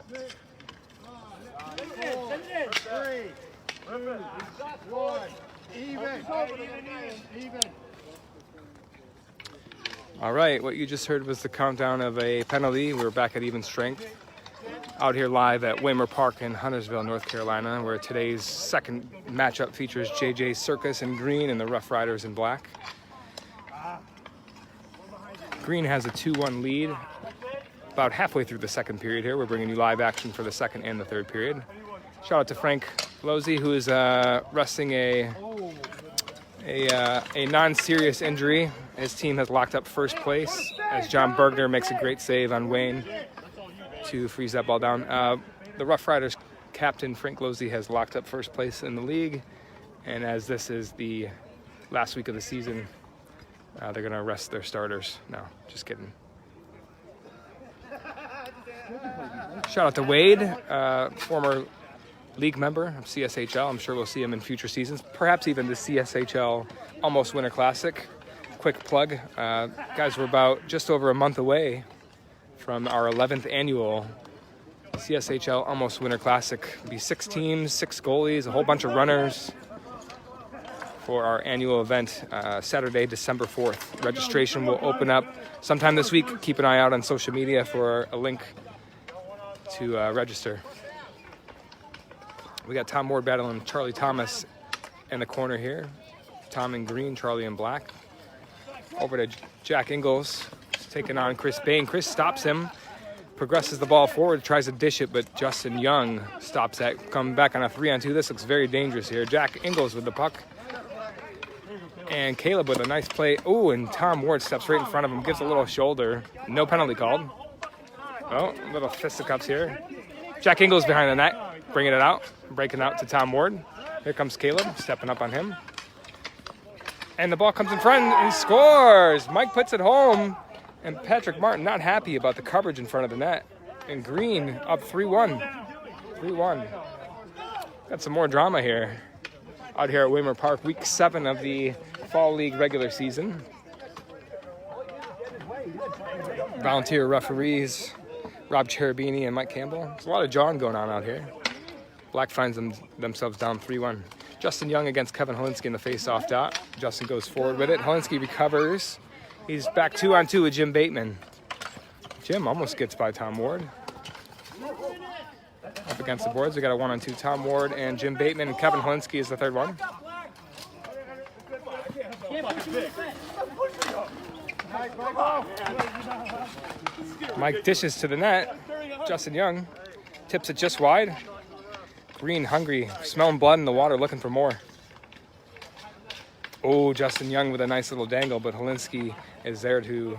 3, 2, 1. Even. All right, what you just heard was the countdown of a penalty. We're back at even strength. Out here live at Waymer Park in Huntersville, North Carolina, where today's second matchup features JJ Circus in green and the Rough Riders in black. Green has a 2-1 lead. About halfway through the second period here. We're bringing you live action for the second and the third period. Shout out to Frank Lozzi, who is wrestling a non-serious injury. His team has locked up first place as John Bergner makes a great save on Wayne to freeze that ball down. The Rough Riders captain, Frank Lozzi, has locked up first place in the league. And as this is the last week of the season, they're going to rest their starters. No, just kidding. Shout out to Wade, former league member of CSHL. I'm sure we'll see him in future seasons, perhaps even the CSHL Almost Winter Classic. Quick plug, guys, we're about just over a month away from our 11th annual CSHL Almost Winter Classic. It'll be 6 teams, 6 goalies, a whole bunch of runners for our annual event, Saturday, December 4th. Registration will open up sometime this week. Keep an eye out on social media for a link to register. We got Tom Ward battling Charlie Thomas in the corner here. Tom in green, Charlie in black. Over to Jack Ingalls, taking on Chris Bain. Chris stops him, progresses the ball forward, tries to dish it, but Justin Young stops that. Coming back on a 3-on-2. This looks very dangerous here. Jack Ingalls with the puck. And Caleb with a nice play. Oh, and Tom Ward steps right in front of him, gives a little shoulder. No penalty called. Oh, a little fisticuffs here. Jack Ingalls behind the net, bringing it out, breaking out to Tom Ward. Here comes Caleb, stepping up on him. And the ball comes in front and scores. Mike puts it home. And Patrick Martin not happy about the coverage in front of the net. And Green up 3-1. 3-1. Got some more drama here. Out here at Waymer Park, week 7 of the Fall League regular season. Volunteer referees, Rob Cherubini and Mike Campbell. There's a lot of jawing going on out here. Black finds themselves down 3-1. Justin Young against Kevin Holinsky in the face-off dot. Justin goes forward with it. Holinsky recovers. He's back 2-on-2 with Jim Bateman. Jim almost gets by Tom Ward. Up against the boards, we got a 1-on-2. Tom Ward and Jim Bateman, and Kevin Holinsky is the third one. Mike dishes to the net. Justin Young tips it just wide. Green hungry, smelling blood in the water, looking for more. Oh, Justin Young with a nice little dangle, but Holinsky is there to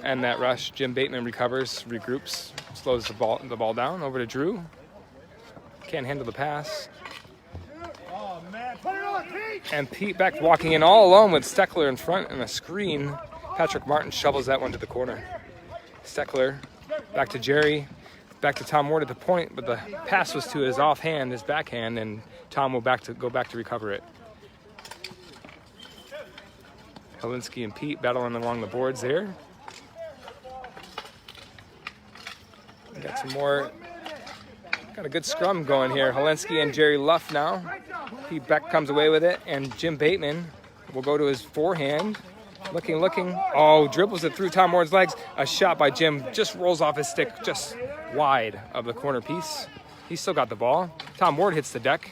end that rush. Jim Bateman recovers, regroups, slows the ball down. Over to Drew. Can't handle the pass. And Pete back walking in all alone with Steckler in front and a screen. Patrick Martin shovels that one to the corner. Steckler back to Jerry. Back to Tom Ward at the point, but the pass was to his offhand, his backhand, and Tom will go back to recover it. Holinsky and Pete battling along the boards there. Got some more. Got a good scrum going here. Holinsky and Jerry Luff now. Pete Beck comes away with it, and Jim Bateman will go to his forehand. Looking. Oh, dribbles it through Tom Ward's legs. A shot by Jim just rolls off his stick just wide of the corner piece. He's still got the ball. Tom Ward hits the deck.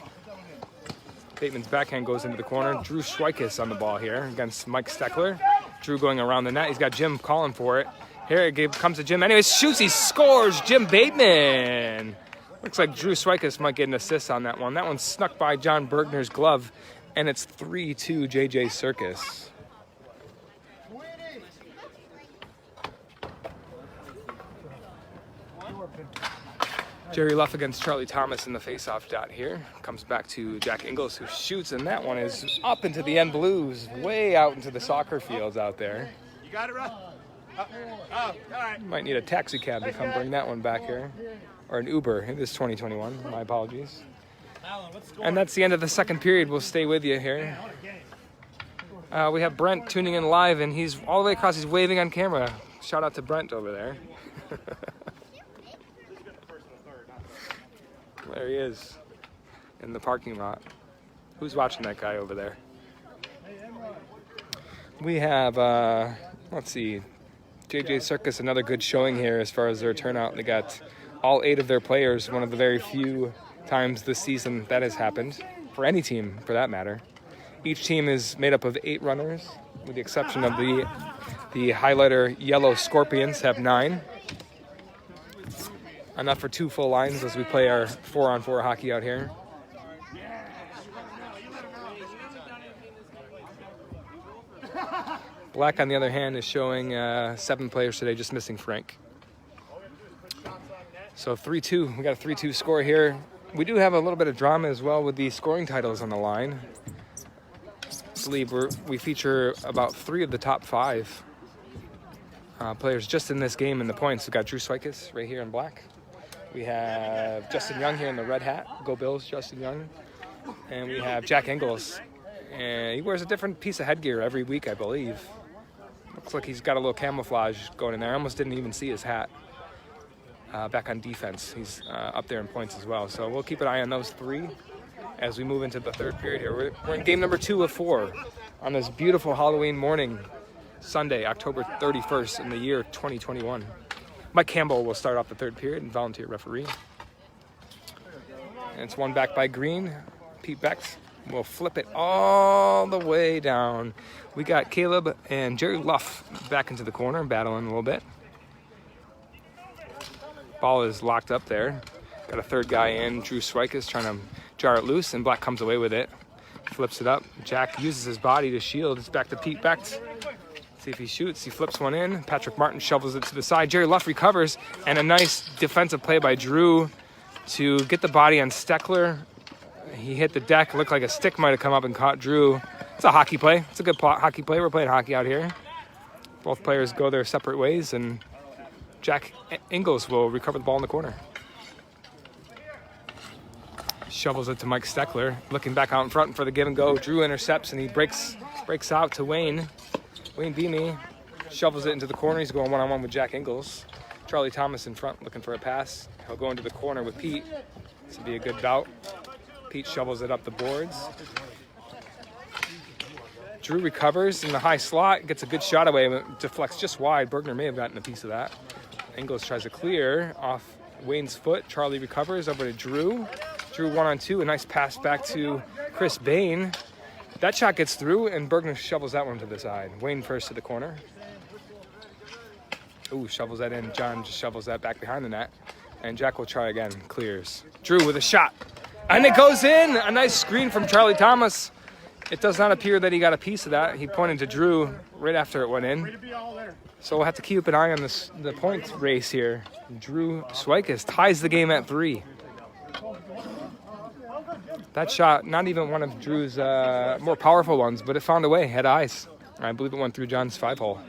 Bateman's backhand goes into the corner. Drew Schweikes on the ball here against Mike Steckler. Drew going around the net. He's got Jim calling for it. Here it comes to Jim. Anyways, shoots. He scores. Jim Bateman. Looks like Drew Schweikes might get an assist on that one. That one snuck by John Bergner's glove, and it's 3-2 JJ Circus. Jerry Luff against Charlie Thomas in the face-off dot here. Comes back to Jack Ingalls, who shoots, and that one is up into the end blues, way out into the soccer fields out there. You got it, Russ? All right. Might need a taxi cab to come bring that one back here. Or an Uber. It is 2021. My apologies. And that's the end of the second period. We'll stay with you here. We have Brent tuning in live, and he's all the way across. He's waving on camera. Shout out to Brent over there. There he is in the parking lot. Who's watching that guy over there? We have, let's see, JJ Circus, another good showing here as far as their turnout. They got all 8 of their players, one of the very few times this season that has happened, for any team for that matter. Each team is made up of 8 runners, with the exception of the highlighter yellow Scorpions have 9. Enough for 2 full lines as we play our 4-on-4 hockey out here. Black, on the other hand, is showing 7 players today, just missing Frank. So 3-2, we got a 3-2 score here. We do have a little bit of drama as well with the scoring titles on the line. I believe we feature about 3 of the top 5 players just in this game in the points. We've got Drew Swikes right here in black. We have Justin Young here in the red hat. Go Bills, Justin Young. And we have Jack Ingles. And he wears a different piece of headgear every week, I believe. Looks like he's got a little camouflage going in there. I almost didn't even see his hat. Back on defense, he's up there in points as well. So we'll keep an eye on those 3 as we move into the third period here. We're in game number 2 of 4 on this beautiful Halloween morning, Sunday, October 31st in the year 2021. Mike Campbell will start off the third period and volunteer referee. And it's won back by Green. Pete Bex will flip it all the way down. We got Caleb and Jerry Luff back into the corner, battling a little bit. Ball is locked up there. Got a third guy in. Drew Swikes trying to jar it loose, and Black comes away with it. Flips it up. Jack uses his body to shield. It's back to Pete Bex. See if he shoots. He flips one in. Patrick Martin shovels it to the side. Jerry Luff recovers, and a nice defensive play by Drew to get the body on Steckler. He hit the deck. Looked like a stick might have come up and caught Drew. It's a hockey play. It's a good hockey play. We're playing hockey out here. Both players go their separate ways, and Jack Ingles will recover the ball in the corner. Shovels it to Mike Steckler. Looking back out in front for the give and go. Drew intercepts, and he breaks out to Wayne. Wayne Beamy shovels it into the corner. He's going one-on-one with Jack Ingles. Charlie Thomas in front looking for a pass. He'll go into the corner with Pete. This will be a good bout. Pete shovels it up the boards. Drew recovers in the high slot, gets a good shot away, but deflects just wide. Bergner may have gotten a piece of that. Ingles tries to clear off Wayne's foot. Charlie recovers over to Drew. Drew 1-on-2, a nice pass back to Chris Bain. That shot gets through, and Bergner shovels that one to the side. Wayne first to the corner. Ooh, shovels that in. John just shovels that back behind the net. And Jack will try again. Clears. Drew with a shot. And it goes in! A nice screen from Charlie Thomas. It does not appear that he got a piece of that. He pointed to Drew right after it went in. So we'll have to keep an eye on the points race here. Drew Swikes ties the game at 3. That shot, not even one of Drew's more powerful ones, but it found a way, had eyes. I believe it went through John's 5-hole.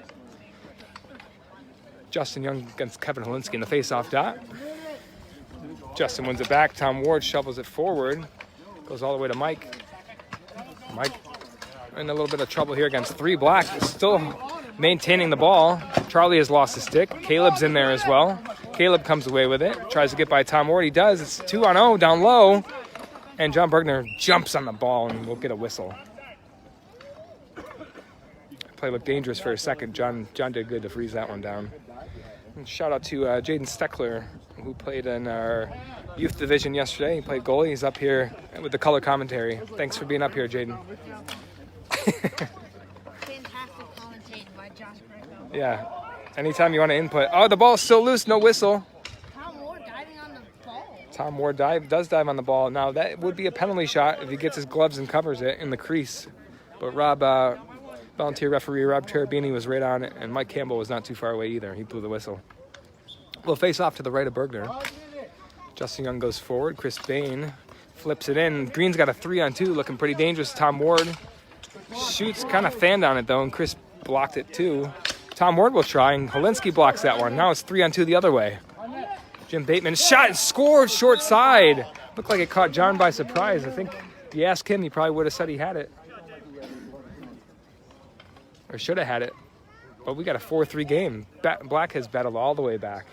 Justin Young against Kevin Holinsky in the face-off dot. Justin wins it back. Tom Ward shovels it forward. Goes all the way to Mike. Mike in a little bit of trouble here against 3 Black. Still maintaining the ball. Charlie has lost his stick. Caleb's in there as well. Caleb comes away with it. Tries to get by Tom Ward. He does. It's 2-on-0 down low. And John Bergner jumps on the ball and we'll get a whistle. Play looked dangerous for a second. John did good to freeze that one down. And shout out to Jaden Steckler, who played in our youth division yesterday. He played goalie. He's up here with the color commentary. Thanks for being up here, Jaden. Fantastic commentating by Josh Greco. Yeah. Anytime you want to input. Oh, the ball's still loose. No whistle. Tom Ward diving on the ball. Tom Ward does dive on the ball. Now, that would be a penalty shot if he gets his gloves and covers it in the crease. But volunteer referee Rob Terabini was right on it, and Mike Campbell was not too far away either. He blew the whistle. We'll face off to the right of Bergner. Justin Young goes forward. Chris Bain flips it in. Green's got a 3-on-2, looking pretty dangerous. Tom Ward shoots, kind of fanned on it though, and Chris blocked it too. Tom Ward will try, and Holinsky blocks that one. Now it's 3-on-2 the other way. Jim Bateman shot and scored short side. Looked like it caught John by surprise. I think if you ask him, he probably would have said he had it. Or should have had it. But we got a 4-3 game. Black has battled all the way back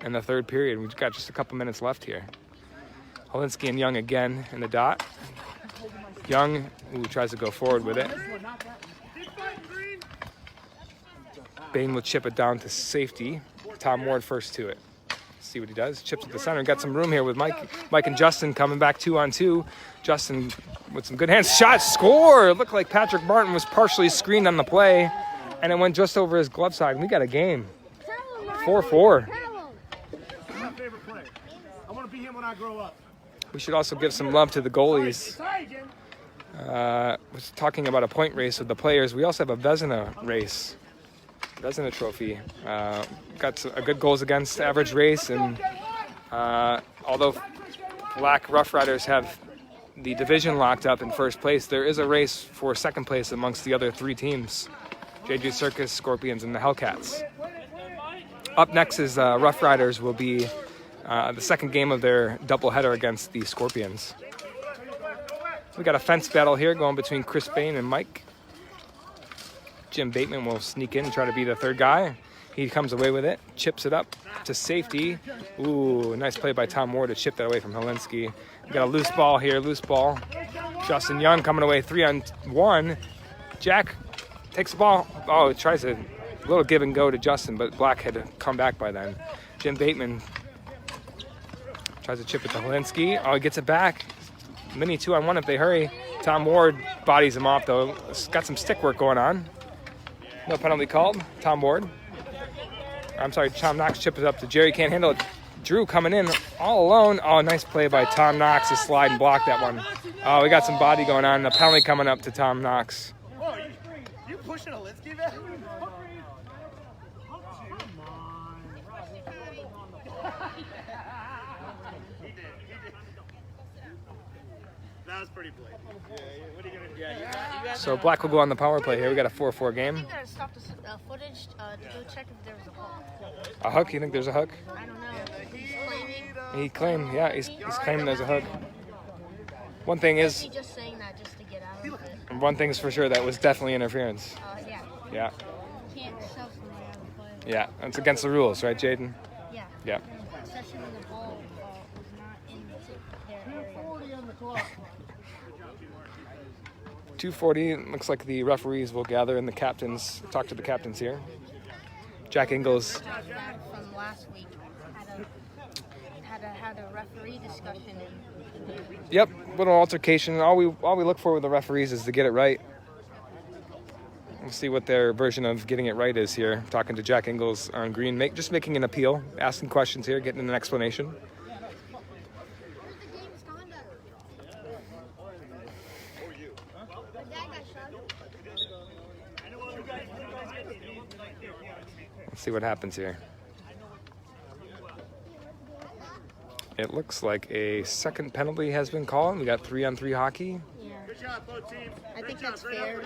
in the third period. We've got just a couple minutes left here. Holinsky and Young again in the dot. Young, who tries to go forward with it. Bain will chip it down to safety. Tom Ward first to it. See what he does. Chips at the center. Got some room here with Mike and Justin coming back 2-on-2. Justin with some good hands. Shot, score! It looked like Patrick Martin was partially screened on the play, and it went just over his glove side. We got a game. 4-4. My favorite player. I want to be him when I grow up. We should also give some love to the goalies. Was talking about a point race with the players. We also have a Vezina race. Vezina trophy. Got a good goals against average race, and although Black Rough Riders have the division locked up in first place, there is a race for second place amongst the other 3 teams. JJ Circus, Scorpions, and the Hellcats. Up next is Rough Riders will be the second game of their doubleheader against the Scorpions. We got a fence battle here going between Chris Bain and Mike. Jim Bateman will sneak in and try to be the third guy. He comes away with it, chips it up to safety. Ooh, nice play by Tom Ward to chip that away from Holinsky. We got a loose ball here, loose ball. Justin Young coming away 3-on-1. Jack takes the ball. Oh, tries a little give and go to Justin, but Black had to come back by then. Jim Bateman tries to chip it to Holinsky. Oh, he gets it back. Mini 2-on-1 if they hurry. Tom Ward bodies him off, though. It's got some stick work going on. No penalty called. Tom Ward. I'm sorry, Tom Knox chips it up to Jerry. Can't handle it. Drew coming in all alone. Oh, nice play by Tom Knox to slide and block that one. Oh, we got some body going on. The penalty coming up to Tom Knox. Oh, you pushing Holinsky, man? That was pretty blatant. What are you going to do? So Black will go on the power play here. We got a 4-4 I game. think I stopped the footage to go check if there was a hook. A hook? You think there's a hook? I don't know. He's claiming. He claimed, yeah, he's claiming there's a hook. One thing is, He's just saying that just to get out of it. one thing's for sure, that was definitely interference. Yeah. Yeah, You can't shove somebody out of the play. yeah, that's against the rules, right, Jaden? Yeah. Yeah. Especially when the ball was not in their area. 2:40. Looks like the referees will gather and the captains talk to the captains here. Jack Ingles. From last week had a referee discussion. Yep, little altercation. All we look for with the referees is to get it right. We'll see what their version of getting it right is here. Talking to Jack Ingles on green, just making an appeal, asking questions here, getting an explanation. Let's see what happens here. It looks like a second penalty has been called. We got 3-on-3 hockey. Yeah. Good job, both teams. I think that's fair.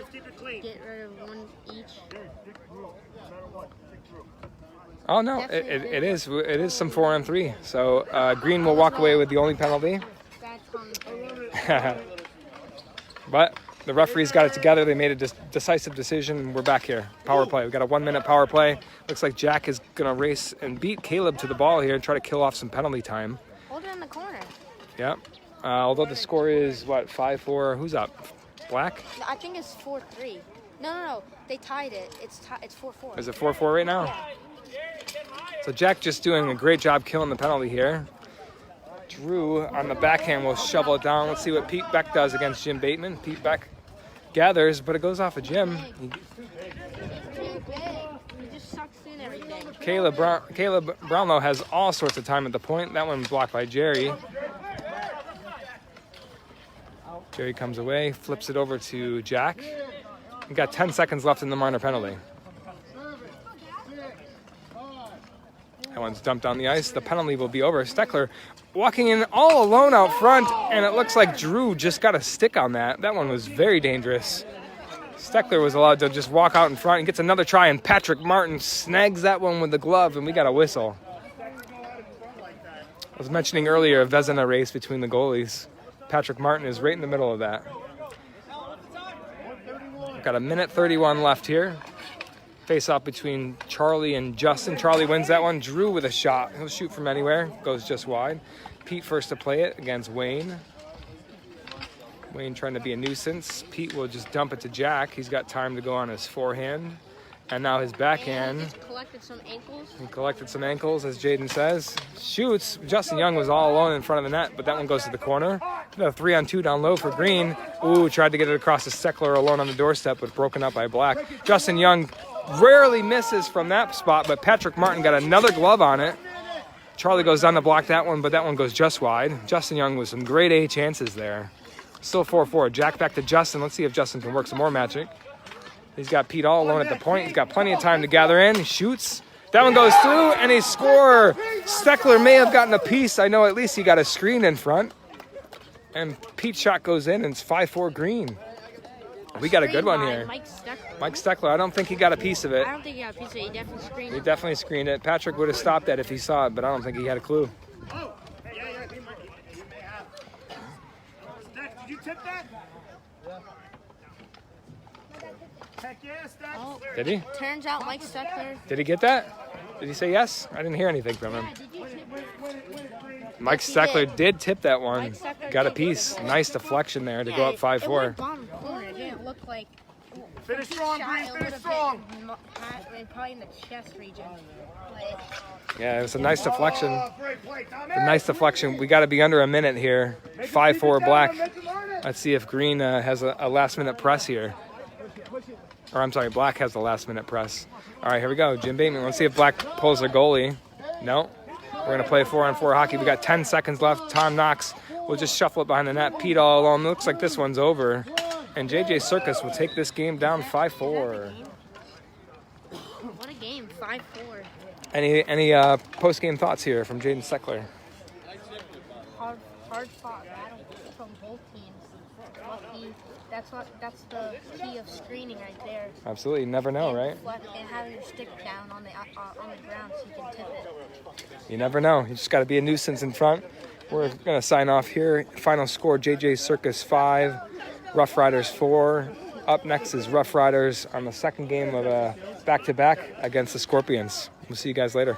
Get rid of one each. Oh no, it is some 4-on-3. So Green will walk away with the only penalty. But the referees got it together. They made a decisive decision. We're back here. Power play. We got a 1-minute power play. Looks like Jack is gonna race and beat Caleb to the ball here and try to kill off some penalty time. Hold it in the corner. Yeah. Although the score is what, 5-4. Who's up? Black? I think it's 4-3. No. They tied it. It's 4-4. Is it 4-4 right now? So Jack just doing a great job killing the penalty here. Drew on the backhand will shovel it down. Let's see what Pete Beck does against Jim Bateman. Pete Beck gathers, but it goes off of Jim. He just sucks in everything. Caleb Brownlow has all sorts of time at the point. That one blocked by Jerry. Jerry comes away, flips it over to Jack. We got 10 seconds left in the minor penalty. That one's dumped on the ice. The penalty will be over. Steckler walking in all alone out front, and it looks like Drew just got a stick on that. That one was very dangerous. Steckler was allowed to just walk out in front and gets another try, and Patrick Martin snags that one with the glove, and we got a whistle. I was mentioning earlier a Vezina race between the goalies. Patrick Martin is right in the middle of that. Got a minute 31 left here. Face off between Charlie and Justin. Charlie wins that one. Drew with a shot. He'll shoot from anywhere. Goes just wide. Pete first to play it against Wayne. Wayne trying to be a nuisance. Pete will just dump it to Jack. He's got time to go on his forehand. And now his backhand. And collected some ankles. He collected some ankles, as Jaden says. Shoots. Justin Young was all alone in front of the net, but that one goes to the corner. The 3-on-2 down low for Green. Ooh, tried to get it across to Steckler alone on the doorstep, but broken up by Black. Justin Young rarely misses from that spot, but Patrick Martin got another glove on it. Charlie goes down to block that one, but that one goes just wide. Justin Young with some grade A chances there. Still 4-4. Jack back to Justin. Let's see if Justin can work some more magic. He's got Pete all alone at the point. He's got plenty of time to gather in. He shoots. That one goes through, and he score. Steckler may have gotten a piece. I know at least he got a screen in front. And Pete's shot goes in, and it's 5-4 Green. We got a good one here. Mike Steckler. I don't think he got a piece of it. I don't think he got a piece of it. He definitely screened it. He definitely screened it. Patrick would have stopped that if he saw it, but I don't think he had a clue. Oh, yeah, he may have. Stack, did you tip that? Heck yeah, Stack. Oh, Did he? turns out Mike Steckler. Did he get that? Did he say yes? I didn't hear anything from him. Yeah, did you tip? Mike Yes, he Steckler did tip that one. Mike Steckler Got a did. piece. Nice deflection there to go up It 5-4. went bottom corner. It didn't look like. Finish strong, Shot, Green, it finish would've strong. been probably in the chest region. But Yeah, it was a nice deflection. Oh, great play, Tommy. A nice deflection. We got to be under a minute here. 5-4 Black. Let's see if Green has a last-minute press here. Or I'm sorry, Black has the last-minute press. All right, here we go. Jim Bateman. Let's see if Black pulls their goalie. No. We're going to play 4-on-4 hockey. We got 10 seconds left. Tom Knox will just shuffle it behind the net. Pete all alone. Looks like this one's over. And JJ Circus will take this game down 5-4. what a game, 5-4. Any post-game thoughts here from Jaden Steckler? Hard fought battle from both teams. Lucky, that's the key of screening right there. Absolutely. You never know, right? And having your stick down on the ground so you can tip it. You never know. You just got to be a nuisance in front. We're going to sign off here. Final score, JJ Circus 5, Rough Riders 4. Up next is Rough Riders on the second game of a back-to-back against the Scorpions. We'll see you guys later.